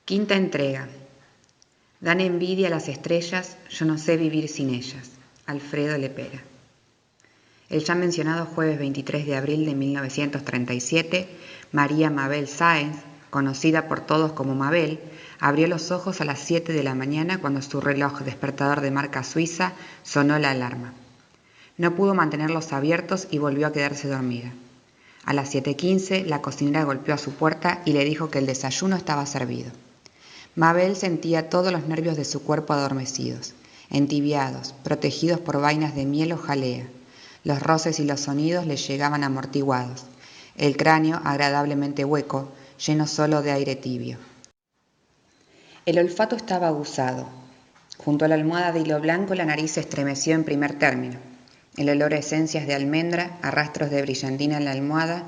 Quinta entrega. Dan envidia a las estrellas, yo no sé vivir sin ellas. Alfredo Lepera. El ya mencionado jueves 23 de abril de 1937, María Mabel Sáenz, conocida por todos como Mabel, abrió los ojos a las 7 de la mañana cuando su reloj despertador de marca suiza sonó la alarma. No pudo mantenerlos abiertos y volvió a quedarse dormida. A las 7:15 la cocinera golpeó a su puerta y le dijo que el desayuno estaba servido. Mabel sentía todos los nervios de su cuerpo adormecidos, entibiados, protegidos por vainas de miel o jalea. Los roces y los sonidos le llegaban amortiguados, el cráneo agradablemente hueco, lleno solo de aire tibio. El olfato estaba aguzado. Junto a la almohada de hilo blanco la nariz se estremeció en primer término. El olor a esencias de almendra, a rastros de brillantina en la almohada,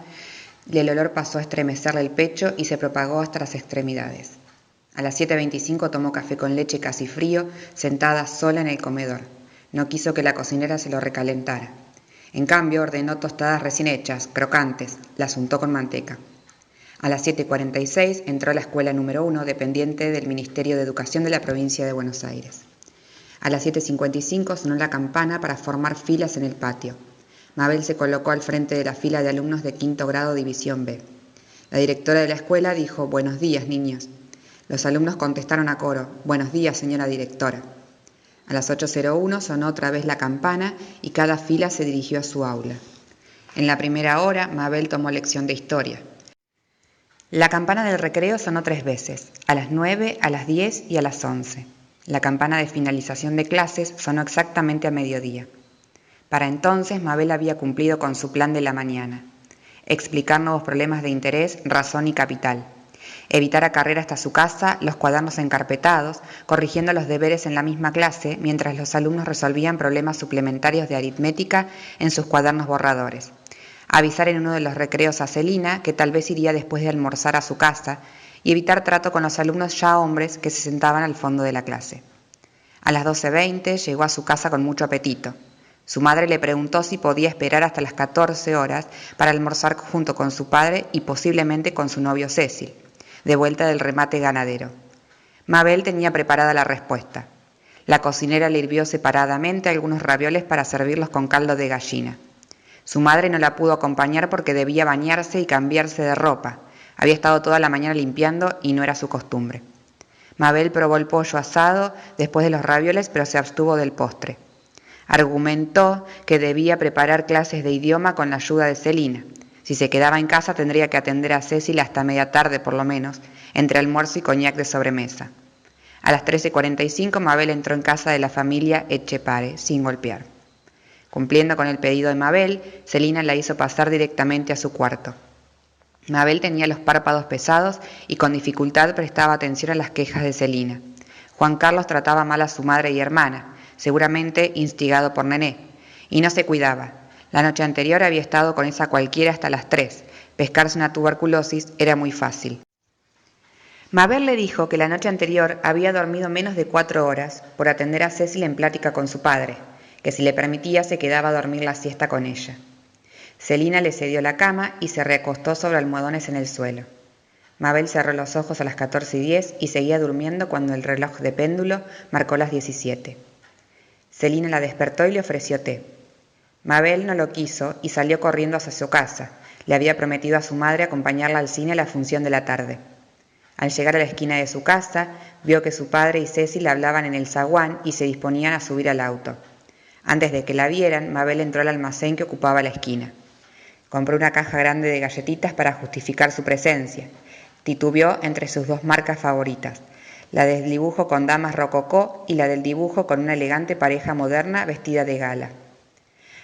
y el olor pasó a estremecerle el pecho y se propagó hasta las extremidades. A las 7:25 tomó café con leche casi frío, sentada sola en el comedor. No quiso que la cocinera se lo recalentara. En cambio, ordenó tostadas recién hechas, crocantes, las untó con manteca. A las 7:46 entró a la escuela número 1, dependiente del Ministerio de Educación de la provincia de Buenos Aires. A las 7:55 sonó la campana para formar filas en el patio. Mabel se colocó al frente de la fila de alumnos de quinto grado División B. La directora de la escuela dijo: «Buenos días, niños». Los alumnos contestaron a coro: «Buenos días, señora directora». A las 8:01 sonó otra vez la campana y cada fila se dirigió a su aula. En la primera hora, Mabel tomó lección de historia. La campana del recreo sonó 3 veces, a las 9, a las 10 y a las 11. La campana de finalización de clases sonó exactamente a mediodía. Para entonces, Mabel había cumplido con su plan de la mañana: explicar nuevos problemas de interés, razón y capital. Evitar a carrera hasta su casa, los cuadernos encarpetados, corrigiendo los deberes en la misma clase, mientras los alumnos resolvían problemas suplementarios de aritmética en sus cuadernos borradores. Avisar en uno de los recreos a Celina, que tal vez iría después de almorzar a su casa, y evitar trato con los alumnos ya hombres que se sentaban al fondo de la clase. A las 12:20 llegó a su casa con mucho apetito. Su madre le preguntó si podía esperar hasta las 14 horas para almorzar junto con su padre y posiblemente con su novio Cecil, de vuelta del remate ganadero. Mabel tenía preparada la respuesta. La cocinera le hirvió separadamente algunos ravioles para servirlos con caldo de gallina. Su madre no la pudo acompañar porque debía bañarse y cambiarse de ropa. Había estado toda la mañana limpiando y no era su costumbre. Mabel probó el pollo asado después de los ravioles, pero se abstuvo del postre. Argumentó que debía preparar clases de idioma con la ayuda de Celina. Si se quedaba en casa tendría que atender a Cecil hasta media tarde por lo menos, entre almuerzo y coñac de sobremesa. A las 13:45 Mabel entró en casa de la familia Etchepare, sin golpear. Cumpliendo con el pedido de Mabel, Celina la hizo pasar directamente a su cuarto. Mabel tenía los párpados pesados y con dificultad prestaba atención a las quejas de Celina. Juan Carlos trataba mal a su madre y hermana, seguramente instigado por Nené, y no se cuidaba. La noche anterior había estado con esa cualquiera hasta las 3. Pescarse una tuberculosis era muy fácil. Mabel le dijo que la noche anterior había dormido menos de 4 horas por atender a Cecil en plática con su padre, que si le permitía se quedaba a dormir la siesta con ella. Celina le cedió la cama y se reacostó sobre almohadones en el suelo. Mabel cerró los ojos a las 14:10 y seguía durmiendo cuando el reloj de péndulo marcó las 17. Celina la despertó y le ofreció té. Mabel no lo quiso y salió corriendo hacia su casa. Le había prometido a su madre acompañarla al cine a la función de la tarde. Al llegar a la esquina de su casa, vio que su padre y Cecil hablaban en el zaguán y se disponían a subir al auto. Antes de que la vieran, Mabel entró al almacén que ocupaba la esquina. Compró una caja grande de galletitas para justificar su presencia. Titubeó entre sus 2 marcas favoritas, la del dibujo con damas rococó y la del dibujo con una elegante pareja moderna vestida de gala.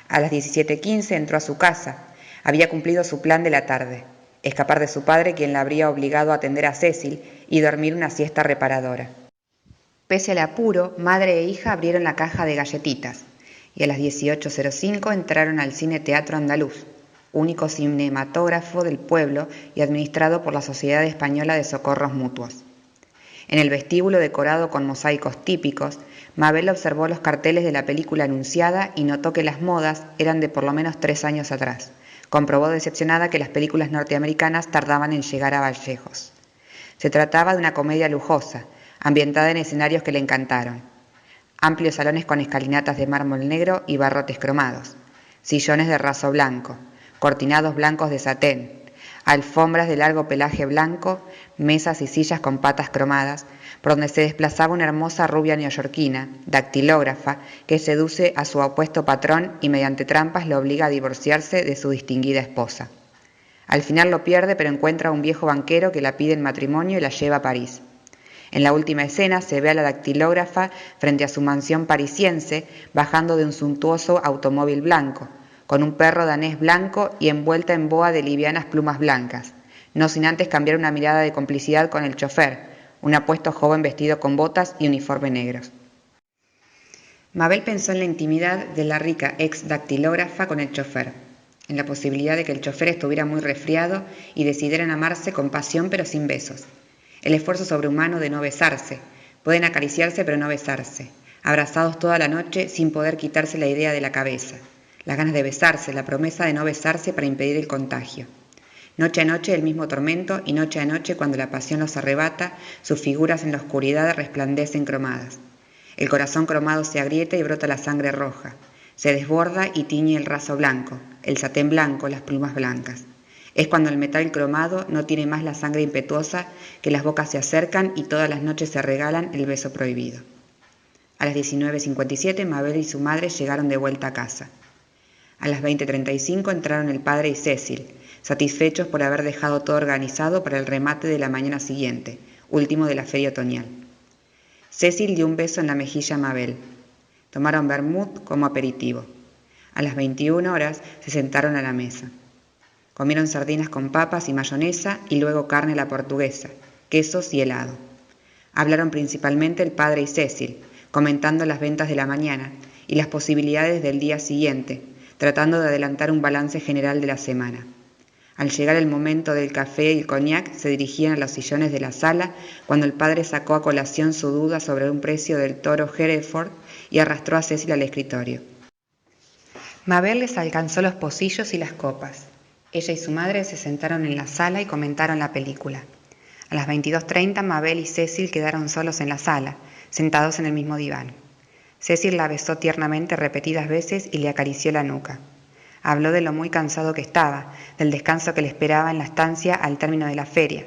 A las 17:15 entró a su casa. Había cumplido su plan de la tarde: escapar de su padre, quien la habría obligado a atender a Cecil, y dormir una siesta reparadora. Pese al apuro, madre e hija abrieron la caja de galletitas, y a las 18:05 entraron al Cine Teatro Andaluz, único cinematógrafo del pueblo y administrado por la Sociedad Española de Socorros Mutuos. En el vestíbulo, decorado con mosaicos típicos, Mabel observó los carteles de la película anunciada y notó que las modas eran de por lo menos 3 años atrás. Comprobó decepcionada que las películas norteamericanas tardaban en llegar a Vallejos. Se trataba de una comedia lujosa, ambientada en escenarios que le encantaron. Amplios salones con escalinatas de mármol negro y barrotes cromados, sillones de raso blanco, cortinados blancos de satén, alfombras de largo pelaje blanco, mesas y sillas con patas cromadas, por donde se desplazaba una hermosa rubia neoyorquina, dactilógrafa, que seduce a su apuesto patrón y mediante trampas lo obliga a divorciarse de su distinguida esposa. Al final lo pierde, pero encuentra a un viejo banquero que la pide en matrimonio y la lleva a París. En la última escena se ve a la dactilógrafa frente a su mansión parisiense, bajando de un suntuoso automóvil blanco, con un perro danés blanco y envuelta en boa de livianas plumas blancas, no sin antes cambiar una mirada de complicidad con el chofer, un apuesto joven vestido con botas y uniforme negros. Mabel pensó en la intimidad de la rica ex dactilógrafa con el chofer, en la posibilidad de que el chofer estuviera muy resfriado y decidieran amarse con pasión pero sin besos. El esfuerzo sobrehumano de no besarse. Pueden acariciarse pero no besarse. Abrazados toda la noche sin poder quitarse la idea de la cabeza. Las ganas de besarse, la promesa de no besarse para impedir el contagio. Noche a noche el mismo tormento y noche a noche cuando la pasión los arrebata, sus figuras en la oscuridad resplandecen cromadas. El corazón cromado se agrieta y brota la sangre roja. Se desborda y tiñe el raso blanco, el satén blanco, las plumas blancas. Es cuando el metal cromado no tiene más la sangre impetuosa, que las bocas se acercan y todas las noches se regalan el beso prohibido. A las 19:57 Mabel y su madre llegaron de vuelta a casa. A las 20:35 entraron el padre y Cecil, satisfechos por haber dejado todo organizado para el remate de la mañana siguiente, último de la feria otoñal. Cecil dio un beso en la mejilla a Mabel. Tomaron vermut como aperitivo. A las 21 horas se sentaron a la mesa. Comieron sardinas con papas y mayonesa y luego carne a la portuguesa, quesos y helado. Hablaron principalmente el padre y Cecil, comentando las ventas de la mañana y las posibilidades del día siguiente, tratando de adelantar un balance general de la semana. Al llegar el momento del café y el coñac, se dirigían a los sillones de la sala cuando el padre sacó a colación su duda sobre un precio del toro Hereford y arrastró a Cecil al escritorio. Mabel les alcanzó los pocillos y las copas. Ella y su madre se sentaron en la sala y comentaron la película. A las 22:30 Mabel y Cecil quedaron solos en la sala, sentados en el mismo diván. Cecil la besó tiernamente repetidas veces y le acarició la nuca. Habló de lo muy cansado que estaba, del descanso que le esperaba en la estancia al término de la feria,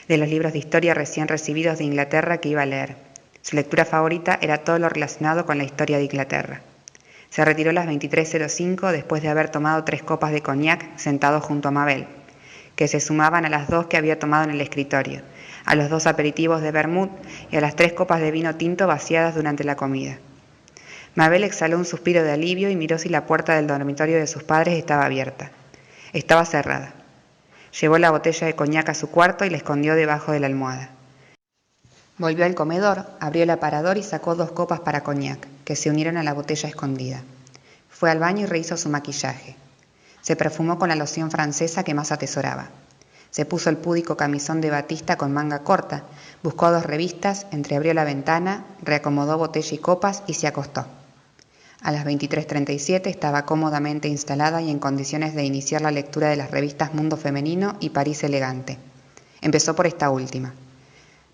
de los libros de historia recién recibidos de Inglaterra que iba a leer. Su lectura favorita era todo lo relacionado con la historia de Inglaterra. Se retiró a las 23:05 después de haber tomado 3 copas de coñac sentado junto a Mabel, que se sumaban a las 2 que había tomado en el escritorio, a los 2 aperitivos de vermut y a las 3 copas de vino tinto vaciadas durante la comida. Mabel exhaló un suspiro de alivio y miró si la puerta del dormitorio de sus padres estaba abierta. Estaba cerrada. Llevó la botella de coñac a su cuarto y la escondió debajo de la almohada. Volvió al comedor, abrió el aparador y sacó 2 copas para coñac, que se unieron a la botella escondida. Fue al baño y rehizo su maquillaje. Se perfumó con la loción francesa que más atesoraba. Se puso el púdico camisón de batista con manga corta, buscó 2 revistas, entreabrió la ventana, reacomodó botella y copas y se acostó. A las 23:37 estaba cómodamente instalada y en condiciones de iniciar la lectura de las revistas Mundo Femenino y París Elegante. Empezó por esta última.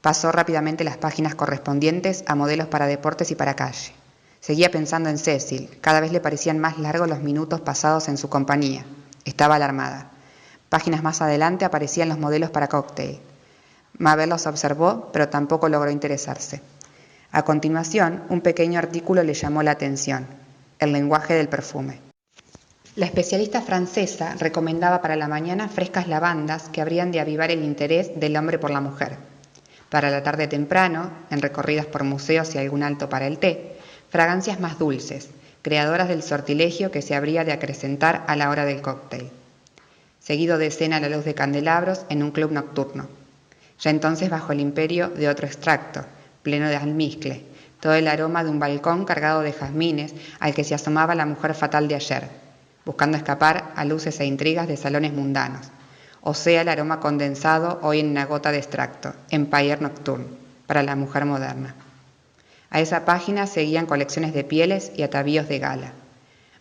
Pasó rápidamente las páginas correspondientes a modelos para deportes y para calle. Seguía pensando en Cecil, cada vez le parecían más largos los minutos pasados en su compañía. Estaba alarmada. Páginas más adelante aparecían los modelos para cóctel. Mabel los observó, pero tampoco logró interesarse. A continuación, un pequeño artículo le llamó la atención: el lenguaje del perfume. La especialista francesa recomendaba para la mañana frescas lavandas que habrían de avivar el interés del hombre por la mujer. Para la tarde temprano, en recorridas por museos y algún alto para el té, fragancias más dulces, creadoras del sortilegio que se habría de acrecentar a la hora del cóctel. Seguido de cena a la luz de candelabros en un club nocturno. Ya entonces bajo el imperio de otro extracto, pleno de almizcle, todo el aroma de un balcón cargado de jazmines al que se asomaba la mujer fatal de ayer, buscando escapar a luces e intrigas de salones mundanos, o sea el aroma condensado hoy en una gota de extracto, Empire Nocturne, para la mujer moderna. A esa página seguían colecciones de pieles y atavíos de gala.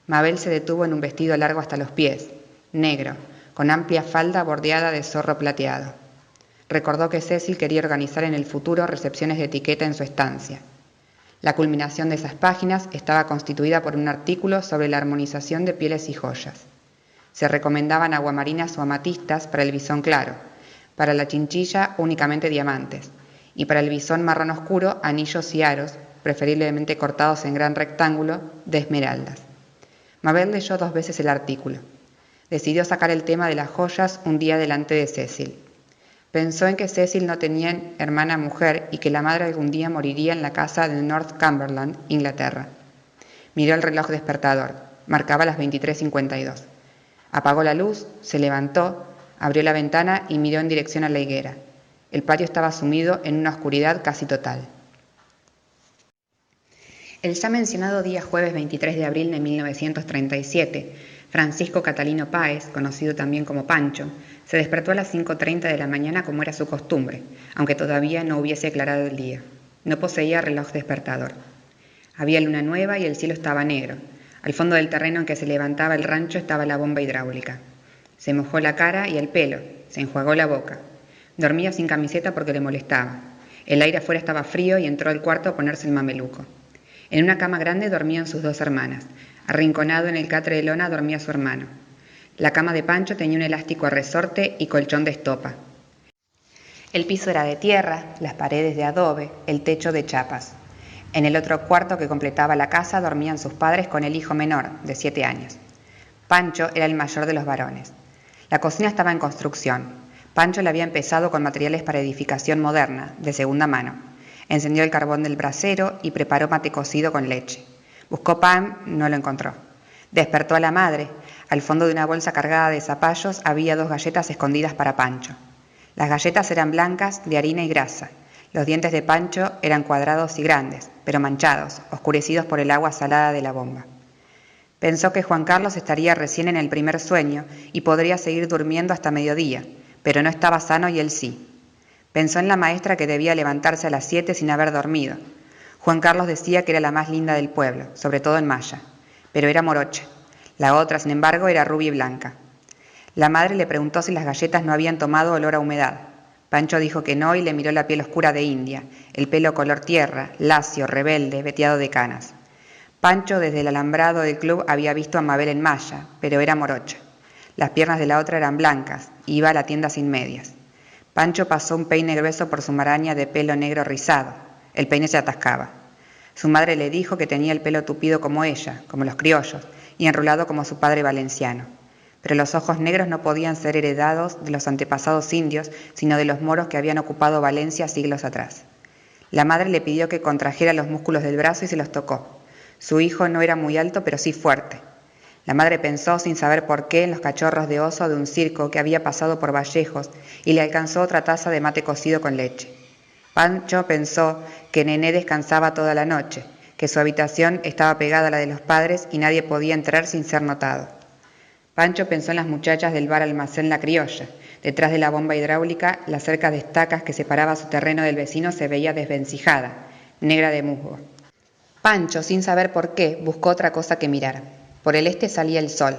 Mabel se detuvo en un vestido largo hasta los pies, negro, con amplia falda bordeada de zorro plateado. Recordó que Cecil quería organizar en el futuro recepciones de etiqueta en su estancia. La culminación de esas páginas estaba constituida por un artículo sobre la armonización de pieles y joyas. Se recomendaban aguamarinas o amatistas para el bisón claro, para la chinchilla únicamente diamantes, y para el bisón marrón oscuro anillos y aros, preferiblemente cortados en gran rectángulo, de esmeraldas. Mabel leyó 2 veces el artículo. Decidió sacar el tema de las joyas un día delante de Cecil. Pensó en que Cecil no tenía hermana mujer y que la madre algún día moriría en la casa de Northumberland, Inglaterra. Miró el reloj despertador. Marcaba las 23:52. Apagó la luz, se levantó, abrió la ventana y miró en dirección a la higuera. El patio estaba sumido en una oscuridad casi total. El ya mencionado día jueves 23 de abril de 1937, Francisco Catalino Páez, conocido también como Pancho, se despertó a las 5:30 de la mañana como era su costumbre, aunque todavía no hubiese aclarado el día. No poseía reloj despertador. Había luna nueva y el cielo estaba negro. Al fondo del terreno en que se levantaba el rancho estaba la bomba hidráulica. Se mojó la cara y el pelo, se enjuagó la boca. Dormía sin camiseta porque le molestaba. El aire afuera estaba frío y entró al cuarto a ponerse el mameluco. En una cama grande dormían sus 2 hermanas. Arrinconado en el catre de lona dormía su hermano. La cama de Pancho tenía un elástico a resorte y colchón de estopa. El piso era de tierra, las paredes de adobe, el techo de chapas. En el otro cuarto que completaba la casa dormían sus padres con el hijo menor, de 7 años. Pancho era el mayor de los varones. La cocina estaba en construcción. Pancho la había empezado con materiales para edificación moderna, de segunda mano. Encendió el carbón del brasero y preparó mate cocido con leche. Buscó pan, no lo encontró. Despertó a la madre. Al fondo de una bolsa cargada de zapallos había 2 galletas escondidas para Pancho. Las galletas eran blancas, de harina y grasa. Los dientes de Pancho eran cuadrados y grandes, pero manchados, oscurecidos por el agua salada de la bomba. Pensó que Juan Carlos estaría recién en el primer sueño y podría seguir durmiendo hasta mediodía, pero no estaba sano y él sí. Pensó en la maestra que debía levantarse a las 7 sin haber dormido. Juan Carlos decía que era la más linda del pueblo, sobre todo en Maya, pero era morocha. La otra, sin embargo, era rubia y blanca. La madre le preguntó si las galletas no habían tomado olor a humedad. Pancho dijo que no y le miró la piel oscura de India, el pelo color tierra, lacio, rebelde, veteado de canas. Pancho desde el alambrado del club había visto a Mabel en Maya, pero era morocha. Las piernas de la otra eran blancas, iba a la tienda sin medias. Pancho pasó un peine grueso por su maraña de pelo negro rizado. El peine se atascaba. Su madre le dijo que tenía el pelo tupido como ella, como los criollos, y enrulado como su padre valenciano. Pero los ojos negros no podían ser heredados de los antepasados indios, sino de los moros que habían ocupado Valencia siglos atrás. La madre le pidió que contrajera los músculos del brazo y se los tocó. Su hijo no era muy alto, pero sí fuerte. La madre pensó, sin saber por qué, en los cachorros de oso de un circo que había pasado por Vallejos y le alcanzó otra taza de mate cocido con leche. Pancho pensó que Nené descansaba toda la noche, que su habitación estaba pegada a la de los padres y nadie podía entrar sin ser notado. Pancho pensó en las muchachas del bar Almacén La Criolla. Detrás de la bomba hidráulica, la cerca de estacas que separaba su terreno del vecino se veía desvencijada, negra de musgo. Pancho, sin saber por qué, buscó otra cosa que mirar. Por el este salía el sol.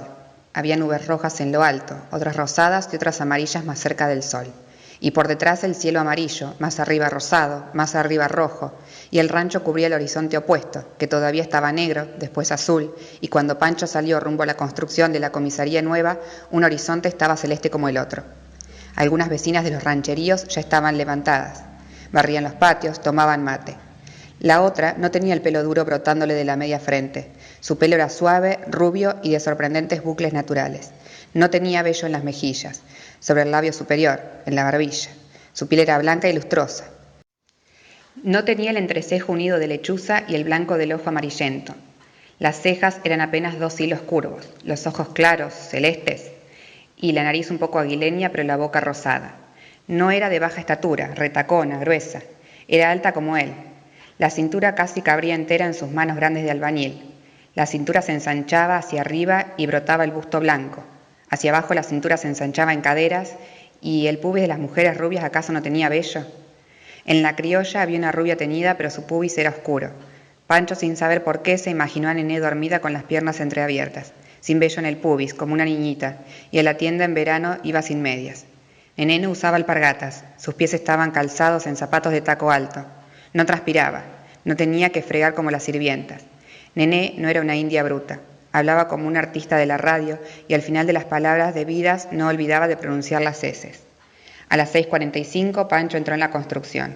Había nubes rojas en lo alto, otras rosadas y otras amarillas más cerca del sol. Y por detrás el cielo amarillo, más arriba rosado, más arriba rojo, y el rancho cubría el horizonte opuesto, que todavía estaba negro, después azul, y cuando Pancho salió rumbo a la construcción de la comisaría nueva, un horizonte estaba celeste como el otro. Algunas vecinas de los rancheríos ya estaban levantadas. Barrían los patios, tomaban mate. La otra no tenía el pelo duro brotándole de la media frente. Su pelo era suave, rubio y de sorprendentes bucles naturales. No tenía vello en las mejillas, sobre el labio superior, en la barbilla. Su piel era blanca y lustrosa. No tenía el entrecejo unido de lechuza y el blanco del ojo amarillento. Las cejas eran apenas 2 hilos curvos, los ojos claros, celestes, y la nariz un poco aguileña, pero la boca rosada. No era de baja estatura, retacona, gruesa. Era alta como él. La cintura casi cabría entera en sus manos grandes de albañil. La cintura se ensanchaba hacia arriba y brotaba el busto blanco. Hacia abajo la cintura se ensanchaba en caderas y el pubis de las mujeres rubias ¿acaso no tenía vello? En La Criolla había una rubia teñida, pero su pubis era oscuro. Pancho, sin saber por qué, se imaginó a Nené dormida con las piernas entreabiertas, sin vello en el pubis, como una niñita, y a la tienda en verano iba sin medias. Nené no usaba alpargatas, sus pies estaban calzados en zapatos de taco alto. No transpiraba, no tenía que fregar como las sirvientas. Nené no era una india bruta, hablaba como un artista de la radio y al final de las palabras debidas no olvidaba de pronunciar las eses. A las 6:45 Pancho entró en la construcción.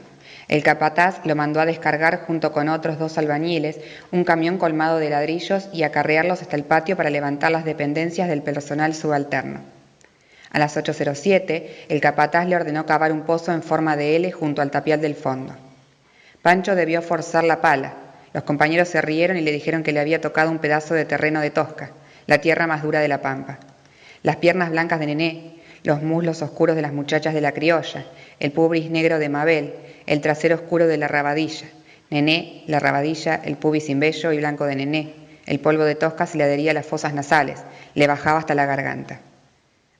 El capataz lo mandó a descargar junto con otros 2 albañiles un camión colmado de ladrillos y acarrearlos hasta el patio para levantar las dependencias del personal subalterno. A las 8:07 el capataz le ordenó cavar un pozo en forma de L junto al tapial del fondo. Pancho debió forzar la pala. Los compañeros se rieron y le dijeron que le había tocado un pedazo de terreno de Tosca, la tierra más dura de la pampa. Las piernas blancas de Nené, los muslos oscuros de las muchachas de la criolla, el pubis negro de Mabel, el trasero oscuro de la rabadilla. Nené, la rabadilla, el pubis sin vello y blanco de Nené. El polvo de Tosca se le adhería a las fosas nasales, le bajaba hasta la garganta.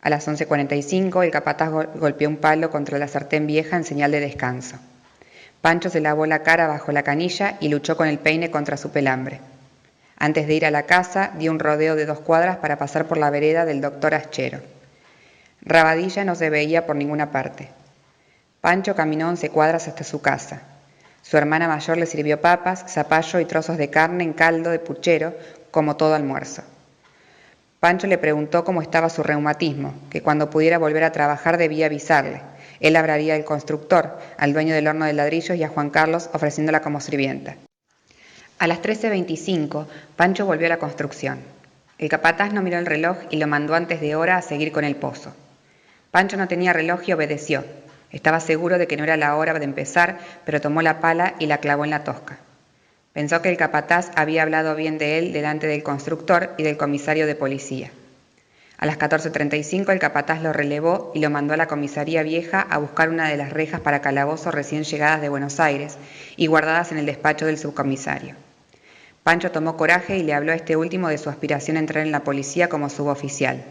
A las 11:45 el capataz golpeó un palo contra la sartén vieja en señal de descanso. Pancho se lavó la cara bajo la canilla y luchó con el peine contra su pelambre. Antes de ir a la casa, dio un rodeo de 2 cuadras para pasar por la vereda del doctor Aschero. Rabadilla no se veía por ninguna parte. Pancho caminó 11 cuadras hasta su casa. Su hermana mayor le sirvió papas, zapallo y trozos de carne en caldo de puchero, como todo almuerzo. Pancho le preguntó cómo estaba su reumatismo, que cuando pudiera volver a trabajar debía avisarle. Él hablaría al constructor, al dueño del horno de ladrillos y a Juan Carlos ofreciéndola como sirvienta. A las 13:25, Pancho volvió a la construcción. El capataz no miró el reloj y lo mandó antes de hora a seguir con el pozo. Pancho no tenía reloj y obedeció. Estaba seguro de que no era la hora de empezar, pero tomó la pala y la clavó en la tosca. Pensó que el capataz había hablado bien de él delante del constructor y del comisario de policía. A las 14:35 el capataz lo relevó y lo mandó a la comisaría vieja a buscar una de las rejas para calabozos recién llegadas de Buenos Aires y guardadas en el despacho del subcomisario. Pancho tomó coraje y le habló a este último de su aspiración a entrar en la policía como suboficial.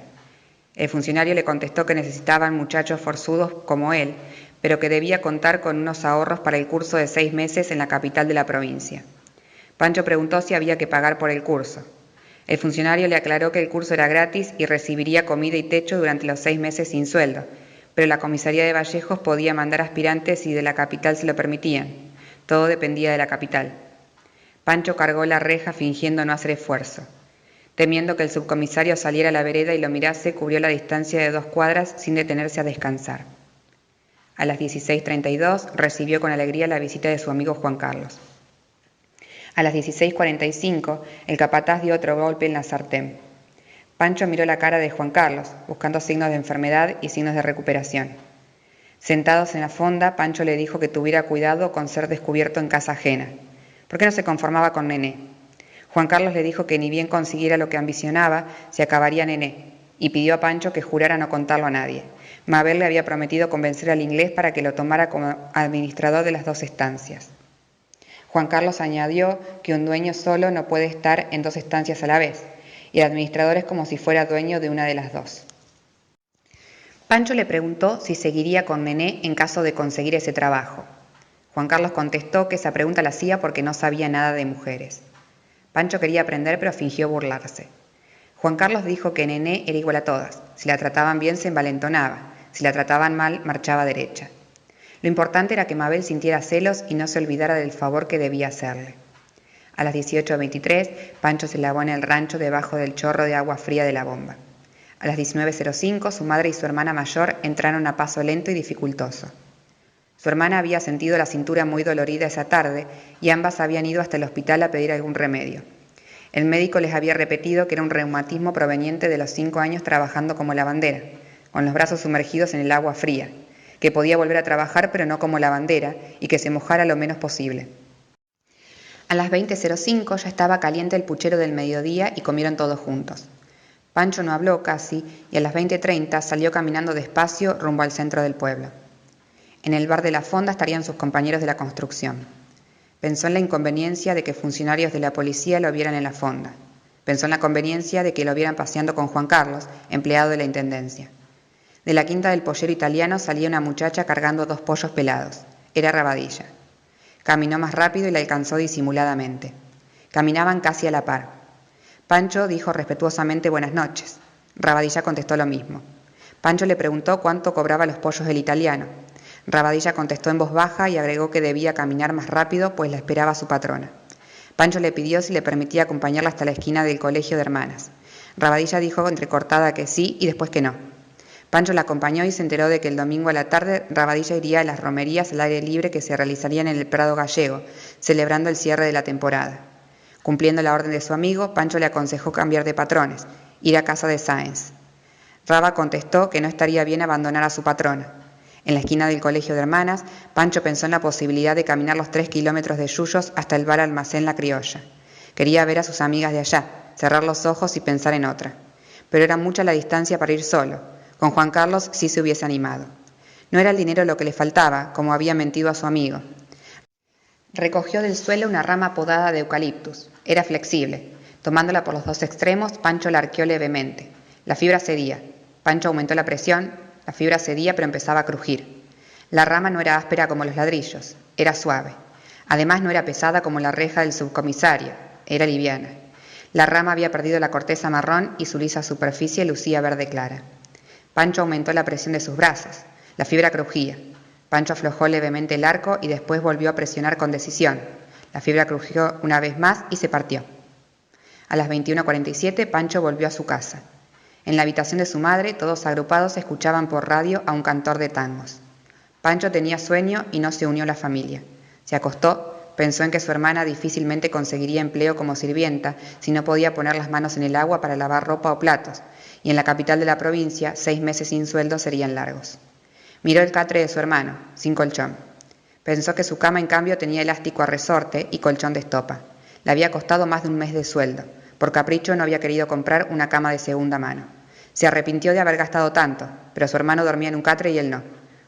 El funcionario le contestó que necesitaban muchachos forzudos como él, pero que debía contar con unos ahorros para el curso de 6 meses en la capital de la provincia. Pancho preguntó si había que pagar por el curso. El funcionario le aclaró que el curso era gratis y recibiría comida y techo durante los 6 meses sin sueldo, pero la comisaría de Vallejos podía mandar aspirantes si de la capital se lo permitían. Todo dependía de la capital. Pancho cargó la reja fingiendo no hacer esfuerzo. Temiendo que el subcomisario saliera a la vereda y lo mirase, cubrió la distancia de 2 cuadras sin detenerse a descansar. A las 16:32 recibió con alegría la visita de su amigo Juan Carlos. A las 16:45 el capataz dio otro golpe en la sartén. Pancho miró la cara de Juan Carlos, buscando signos de enfermedad y signos de recuperación. Sentados en la fonda, Pancho le dijo que tuviera cuidado con ser descubierto en casa ajena. ¿Por qué no se conformaba con Nené? Juan Carlos le dijo que ni bien consiguiera lo que ambicionaba, se acabaría Nené, y pidió a Pancho que jurara no contarlo a nadie. Mabel le había prometido convencer al inglés para que lo tomara como administrador de las 2 estancias. Juan Carlos añadió que un dueño solo no puede estar en 2 estancias a la vez, y el administrador es como si fuera dueño de una de las 2. Pancho le preguntó si seguiría con Nené en caso de conseguir ese trabajo. Juan Carlos contestó que esa pregunta la hacía porque no sabía nada de mujeres. Pancho quería aprender, pero fingió burlarse. Juan Carlos dijo que Nené era igual a todas. Si la trataban bien se envalentonaba, si la trataban mal marchaba derecha. Lo importante era que Mabel sintiera celos y no se olvidara del favor que debía hacerle. A las 18:23, Pancho se lavó en el rancho debajo del chorro de agua fría de la bomba. A las 19:05, su madre y su hermana mayor entraron a paso lento y dificultoso. Su hermana había sentido la cintura muy dolorida esa tarde y ambas habían ido hasta el hospital a pedir algún remedio. El médico les había repetido que era un reumatismo proveniente de los 5 años trabajando como lavandera, con los brazos sumergidos en el agua fría, que podía volver a trabajar pero no como lavandera y que se mojara lo menos posible. A las 20:05 ya estaba caliente el puchero del mediodía y comieron todos juntos. Pancho no habló casi y a las 20:30 salió caminando despacio rumbo al centro del pueblo. En el bar de la fonda estarían sus compañeros de la construcción. Pensó en la inconveniencia de que funcionarios de la policía lo vieran en la fonda. Pensó en la conveniencia de que lo vieran paseando con Juan Carlos, empleado de la intendencia. De la quinta del pollero italiano salía una muchacha cargando 2 pollos pelados. Era Rabadilla. Caminó más rápido y la alcanzó disimuladamente. Caminaban casi a la par. Pancho dijo respetuosamente buenas noches. Rabadilla contestó lo mismo. Pancho le preguntó cuánto cobraba los pollos del italiano. Rabadilla contestó en voz baja y agregó que debía caminar más rápido, pues la esperaba su patrona. Pancho le pidió si le permitía acompañarla hasta la esquina del colegio de hermanas. Rabadilla dijo entrecortada que sí y después que no. Pancho la acompañó y se enteró de que el domingo a la tarde Rabadilla iría a las romerías al aire libre que se realizarían en el Prado Gallego, celebrando el cierre de la temporada. Cumpliendo la orden de su amigo, Pancho le aconsejó cambiar de patrones, ir a casa de Sáenz. Raba contestó que no estaría bien abandonar a su patrona. En la esquina del colegio de hermanas, Pancho pensó en la posibilidad de caminar los 3 kilómetros de Yuyos hasta el bar Almacén La Criolla. Quería ver a sus amigas de allá, cerrar los ojos y pensar en otra. Pero era mucha la distancia para ir solo. Con Juan Carlos sí se hubiese animado. No era el dinero lo que le faltaba, como había mentido a su amigo. Recogió del suelo una rama podada de eucaliptus. Era flexible. Tomándola por los dos extremos, Pancho la arqueó levemente. La fibra cedía. Pancho aumentó la presión. La fibra cedía, pero empezaba a crujir. La rama no era áspera como los ladrillos. Era suave. Además, no era pesada como la reja del subcomisario. Era liviana. La rama había perdido la corteza marrón y su lisa superficie lucía verde clara. Pancho aumentó la presión de sus brazos. La fibra crujía. Pancho aflojó levemente el arco y después volvió a presionar con decisión. La fibra crujió una vez más y se partió. A las 21:47 Pancho volvió a su casa. En la habitación de su madre, todos agrupados escuchaban por radio a un cantor de tangos. Pancho tenía sueño y no se unió a la familia. Se acostó, pensó en que su hermana difícilmente conseguiría empleo como sirvienta si no podía poner las manos en el agua para lavar ropa o platos, y en la capital de la provincia 6 meses sin sueldo serían largos. Miró el catre de su hermano, sin colchón. Pensó que su cama en cambio tenía elástico a resorte y colchón de estopa. Le había costado más de un mes de sueldo. Por capricho no había querido comprar una cama de segunda mano. Se arrepintió de haber gastado tanto, pero su hermano dormía en un catre y él no.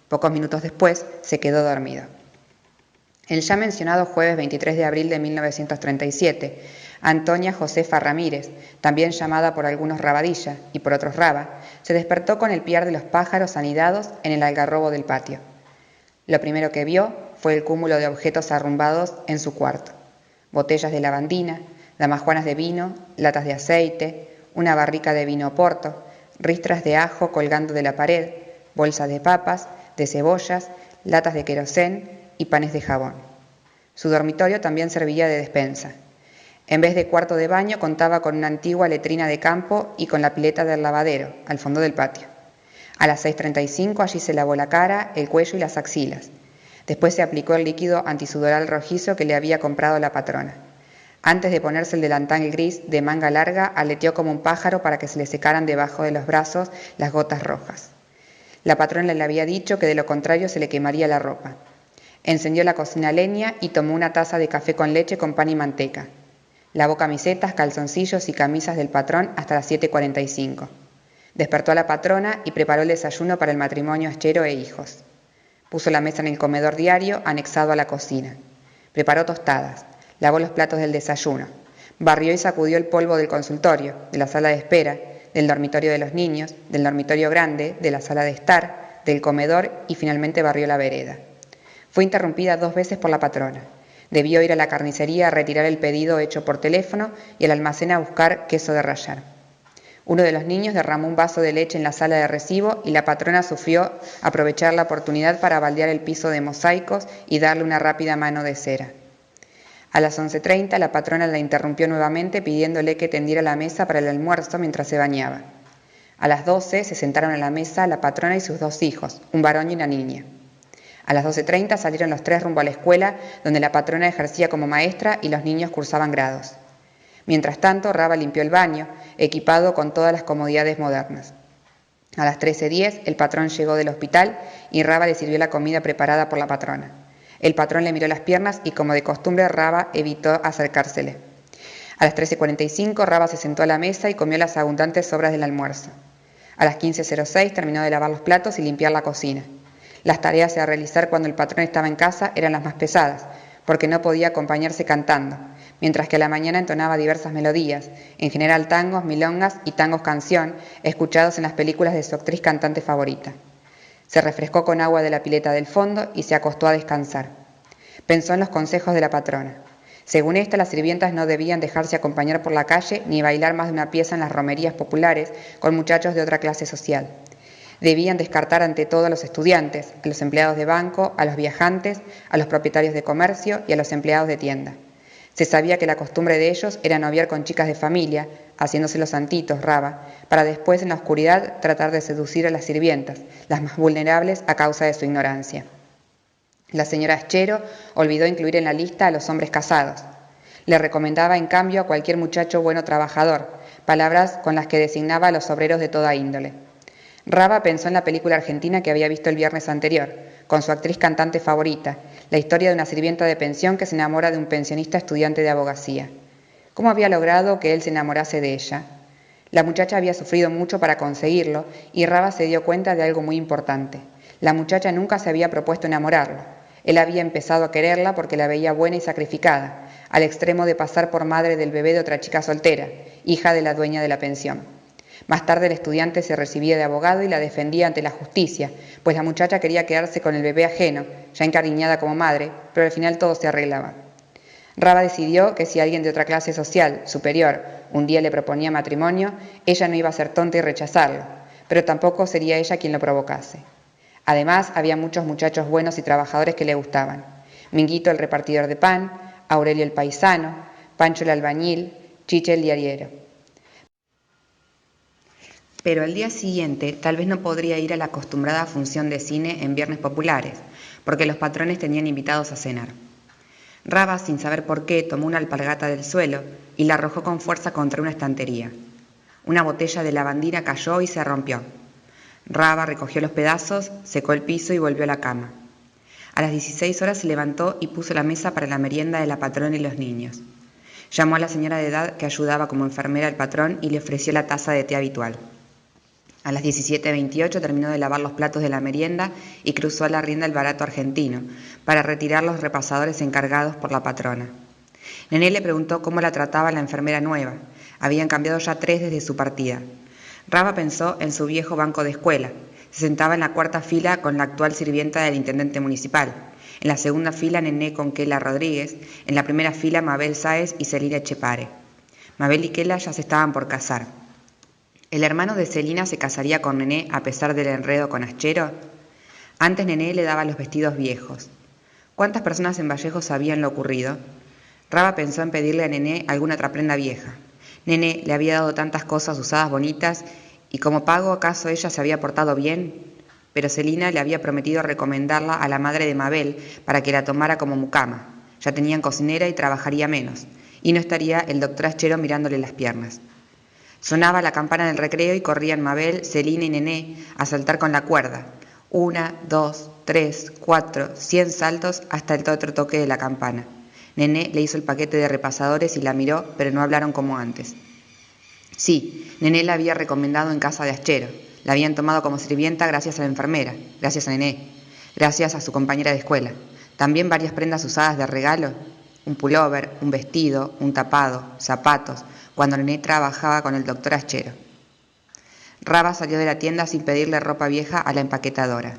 Pocos minutos después se quedó dormido. El ya mencionado jueves 23 de abril de 1937, Antonia Josefa Ramírez, también llamada por algunos Rabadilla y por otros Raba, se despertó con el piar de los pájaros anidados en el algarrobo del patio. Lo primero que vio fue el cúmulo de objetos arrumbados en su cuarto. Botellas de lavandina, damajuanas de vino, latas de aceite, una barrica de vino Oporto, ristras de ajo colgando de la pared, bolsas de papas, de cebollas, latas de querosén y panes de jabón. Su dormitorio también servía de despensa. En vez de cuarto de baño contaba con una antigua letrina de campo y con la pileta del lavadero, al fondo del patio. A las 6:35 allí se lavó la cara, el cuello y las axilas. Después se aplicó el líquido antisudoral rojizo que le había comprado la patrona. Antes de ponerse el delantal gris de manga larga, aleteó como un pájaro para que se le secaran debajo de los brazos las gotas rojas. La patrona le había dicho que de lo contrario se le quemaría la ropa. Encendió la cocina a leña y tomó una taza de café con leche con pan y manteca. Lavó camisetas, calzoncillos y camisas del patrón hasta las 7:45. Despertó a la patrona y preparó el desayuno para el matrimonio Eschero e hijos. Puso la mesa en el comedor diario anexado a la cocina. Preparó tostadas. Lavó los platos del desayuno. Barrió y sacudió el polvo del consultorio, de la sala de espera, del dormitorio de los niños, del dormitorio grande, de la sala de estar, del comedor y finalmente barrió la vereda. Fue interrumpida 2 veces por la patrona. Debió ir a la carnicería a retirar el pedido hecho por teléfono y al almacén a buscar queso de rallar. Uno de los niños derramó un vaso de leche en la sala de recibo y la patrona sufrió aprovechar la oportunidad para baldear el piso de mosaicos y darle una rápida mano de cera. A las 11:30 la patrona la interrumpió nuevamente pidiéndole que tendiera la mesa para el almuerzo mientras se bañaba. A las 12 se sentaron a la mesa la patrona y sus 2 hijos, un varón y una niña. A las 12:30 salieron los 3 rumbo a la escuela, donde la patrona ejercía como maestra y los niños cursaban grados. Mientras tanto, Raba limpió el baño, equipado con todas las comodidades modernas. A las 13:10 el patrón llegó del hospital y Raba le sirvió la comida preparada por la patrona. El patrón le miró las piernas y, como de costumbre, Raba evitó acercársele. A las 13:45 Raba se sentó a la mesa y comió las abundantes sobras del almuerzo. A las 15:06 terminó de lavar los platos y limpiar la cocina. Las tareas a realizar cuando el patrón estaba en casa eran las más pesadas, porque no podía acompañarse cantando, mientras que a la mañana entonaba diversas melodías, en general tangos, milongas y tangos canción, escuchados en las películas de su actriz cantante favorita. Se refrescó con agua de la pileta del fondo y se acostó a descansar. Pensó en los consejos de la patrona. Según esta, las sirvientas no debían dejarse acompañar por la calle ni bailar más de una pieza en las romerías populares con muchachos de otra clase social. Debían descartar ante todo a los estudiantes, a los empleados de banco, a los viajantes, a los propietarios de comercio y a los empleados de tienda. Se sabía que la costumbre de ellos era noviar con chicas de familia, haciéndose los santitos, Raba, para después en la oscuridad tratar de seducir a las sirvientas, las más vulnerables a causa de su ignorancia. La señora Aschero olvidó incluir en la lista a los hombres casados. Le recomendaba en cambio a cualquier muchacho bueno trabajador, palabras con las que designaba a los obreros de toda índole. Raba pensó en la película argentina que había visto el viernes anterior, con su actriz cantante favorita, la historia de una sirvienta de pensión que se enamora de un pensionista estudiante de abogacía. ¿Cómo había logrado que él se enamorase de ella? La muchacha había sufrido mucho para conseguirlo y Raba se dio cuenta de algo muy importante. La muchacha nunca se había propuesto enamorarlo. Él había empezado a quererla porque la veía buena y sacrificada, al extremo de pasar por madre del bebé de otra chica soltera, hija de la dueña de la pensión. Más tarde el estudiante se recibía de abogado y la defendía ante la justicia, pues la muchacha quería quedarse con el bebé ajeno, ya encariñada como madre, pero al final todo se arreglaba. Raba decidió que si alguien de otra clase social, superior, un día le proponía matrimonio, ella no iba a ser tonta y rechazarlo, pero tampoco sería ella quien lo provocase. Además, había muchos muchachos buenos y trabajadores que le gustaban. Minguito el repartidor de pan, Aurelio el paisano, Pancho el albañil, Chiche el diariero. Pero al día siguiente tal vez no podría ir a la acostumbrada función de cine en viernes populares, porque los patrones tenían invitados a cenar. Raba, sin saber por qué, tomó una alpargata del suelo y la arrojó con fuerza contra una estantería. Una botella de lavandina cayó y se rompió. Raba recogió los pedazos, secó el piso y volvió a la cama. A las 16 horas se levantó y puso la mesa para la merienda de la patrona y los niños. Llamó a la señora de edad que ayudaba como enfermera al patrón y le ofreció la taza de té habitual. A las 17:28 terminó de lavar los platos de la merienda y cruzó a la rienda el barato argentino para retirar los repasadores encargados por la patrona. Nené le preguntó cómo la trataba la enfermera nueva. Habían cambiado ya 3 desde su partida. Raba pensó en su viejo banco de escuela. Se sentaba en la cuarta fila con la actual sirvienta del intendente municipal. En la segunda fila Nené con Kela Rodríguez. En la primera fila Mabel Sáez y Celina Echepare. Mabel y Kela ya se estaban por casar. ¿El hermano de Celina se casaría con Nené a pesar del enredo con Aschero? Antes Nené le daba los vestidos viejos. ¿Cuántas personas en Vallejo sabían lo ocurrido? Raba pensó en pedirle a Nené alguna otra prenda vieja. Nené le había dado tantas cosas usadas bonitas y como pago acaso ella se había portado bien, pero Celina le había prometido recomendarla a la madre de Mabel para que la tomara como mucama. Ya tenían cocinera y trabajaría menos, y no estaría el doctor Aschero mirándole las piernas. Sonaba la campana del recreo y corrían Mabel, Celina y Nené a saltar con la cuerda. 1, 2, 3, 4, 100 saltos hasta el otro toque de la campana. Nené le hizo el paquete de repasadores y la miró, pero no hablaron como antes. Sí, Nené la había recomendado en casa de Aschero. La habían tomado como sirvienta gracias a la enfermera, gracias a Nené, gracias a su compañera de escuela. También varias prendas usadas de regalo, un pullover, un vestido, un tapado, zapatos, cuando Nené trabajaba con el doctor Aschero. Raba salió de la tienda sin pedirle ropa vieja a la empaquetadora.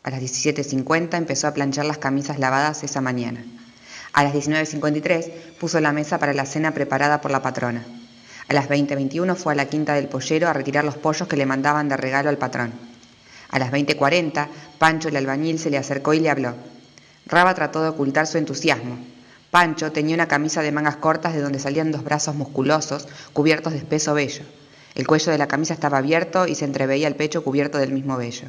A las 17:50 empezó a planchar las camisas lavadas esa mañana. A las 19:53 puso la mesa para la cena preparada por la patrona. A las 20:21 fue a la quinta del pollero a retirar los pollos que le mandaban de regalo al patrón. A las 20:40 Pancho el albañil se le acercó y le habló. Raba trató de ocultar su entusiasmo. Pancho tenía una camisa de mangas cortas de donde salían 2 brazos musculosos cubiertos de espeso vello. El cuello de la camisa estaba abierto y se entreveía el pecho cubierto del mismo vello.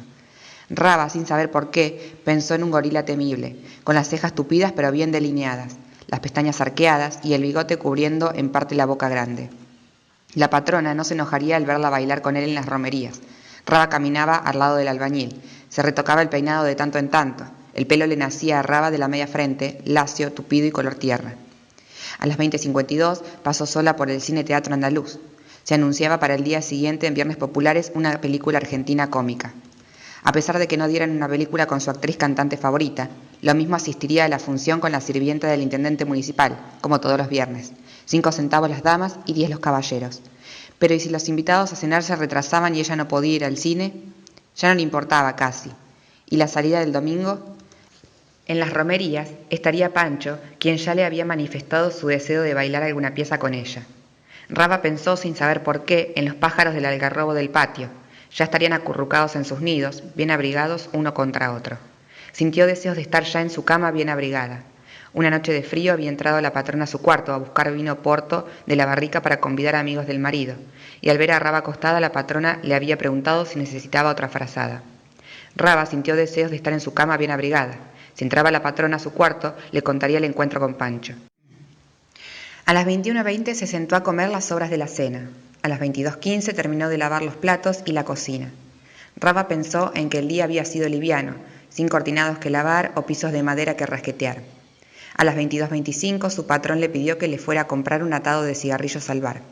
Raba, sin saber por qué, pensó en un gorila temible, con las cejas tupidas pero bien delineadas, las pestañas arqueadas y el bigote cubriendo en parte la boca grande. La patrona no se enojaría al verla bailar con él en las romerías. Raba caminaba al lado del albañil, se retocaba el peinado de tanto en tanto. El pelo le nacía a Raba de la media frente, lacio, tupido y color tierra. A las 20:52 pasó sola por el Cine Teatro Andaluz. Se anunciaba para el día siguiente en Viernes Populares una película argentina cómica. A pesar de que no dieran una película con su actriz cantante favorita, lo mismo asistiría a la función con la sirvienta del intendente municipal, como todos los viernes. 5 centavos las damas y 10 los caballeros. Pero ¿y si los invitados a cenar se retrasaban y ella no podía ir al cine? Ya no le importaba casi. ¿Y la salida del domingo? En las romerías estaría Pancho, quien ya le había manifestado su deseo de bailar alguna pieza con ella. Raba pensó, sin saber por qué, en los pájaros del algarrobo del patio. Ya estarían acurrucados en sus nidos, bien abrigados uno contra otro. Sintió deseos de estar ya en su cama bien abrigada. Una noche de frío había entrado la patrona a su cuarto a buscar vino porto de la barrica para convidar amigos del marido, y al ver a Raba acostada la patrona le había preguntado si necesitaba otra frazada. Raba sintió deseos de estar en su cama bien abrigada. Si entraba la patrona a su cuarto, le contaría el encuentro con Pancho. A las 21:20 se sentó a comer las sobras de la cena. A las 22:15 terminó de lavar los platos y la cocina. Raba pensó en que el día había sido liviano, sin cortinados que lavar o pisos de madera que rasquetear. A las 22:25 su patrón le pidió que le fuera a comprar un atado de cigarrillos al bar.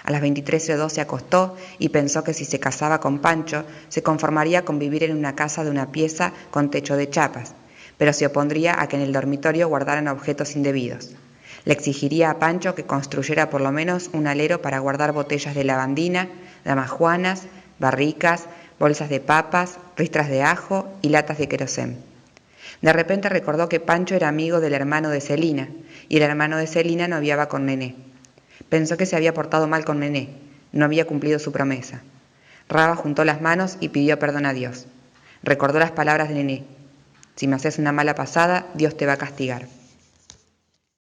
A las 23:02 se acostó y pensó que si se casaba con Pancho se conformaría con vivir en una casa de una pieza con techo de chapas, pero se opondría a que en el dormitorio guardaran objetos indebidos. Le exigiría a Pancho que construyera por lo menos un alero para guardar botellas de lavandina, damajuanas, barricas, bolsas de papas, ristras de ajo y latas de querosén. De repente recordó que Pancho era amigo del hermano de Celina, y el hermano de Celina noviaba con Nené. Pensó que se había portado mal con Nené, no había cumplido su promesa. Raba juntó las manos y pidió perdón a Dios. Recordó las palabras de Nené: si me haces una mala pasada, Dios te va a castigar.